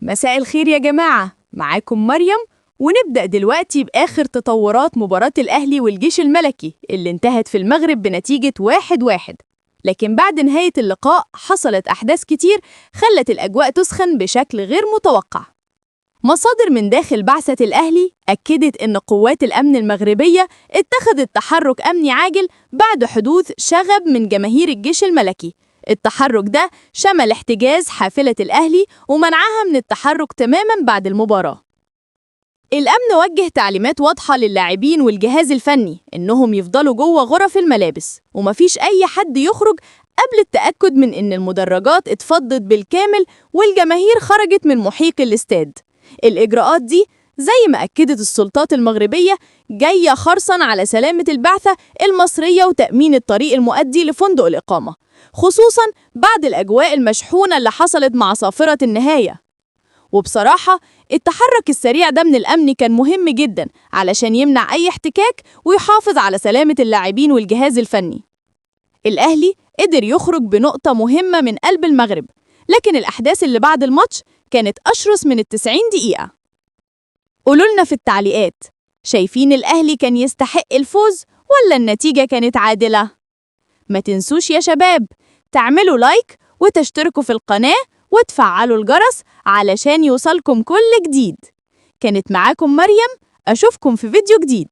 مساء الخير يا جماعة، معاكم مريم. ونبدأ دلوقتي بآخر تطورات مباراة الأهلي والجيش الملكي اللي انتهت في المغرب بنتيجة 1-1. لكن بعد نهاية اللقاء حصلت أحداث كتير خلت الأجواء تسخن بشكل غير متوقع. مصادر من داخل بعثة الأهلي أكدت إن قوات الأمن المغربية اتخذت تحرك أمني عاجل بعد حدوث شغب من جماهير الجيش الملكي. التحرك ده شمل احتجاز حافلة الأهلي ومنعها من التحرك تماماً بعد المباراة. الأمن وجه تعليمات واضحة للاعبين والجهاز الفني إنهم يفضلوا جوه غرف الملابس ومفيش أي حد يخرج قبل التأكد من إن المدرجات اتفضت بالكامل والجماهير خرجت من محيط الاستاد. الإجراءات دي زي ما أكدت السلطات المغربية جاية حرصاً على سلامة البعثة المصرية وتأمين الطريق المؤدي لفندق الإقامة، خصوصاً بعد الأجواء المشحونة اللي حصلت مع صافرة النهاية. وبصراحة التحرك السريع ده من الأمن كان مهم جداً علشان يمنع أي احتكاك ويحافظ على سلامة اللاعبين والجهاز الفني. الأهلي قدر يخرج بنقطة مهمة من قلب المغرب، لكن الأحداث اللي بعد الماتش كانت أشرس من 90 دقيقة. قولولنا في التعليقات، شايفين الأهلي كان يستحق الفوز ولا النتيجة كانت عادلة؟ ما تنسوش يا شباب تعملوا لايك وتشتركوا في القناة وتفعلوا الجرس علشان يوصلكم كل جديد. كانت معاكم مريم، أشوفكم في فيديو جديد.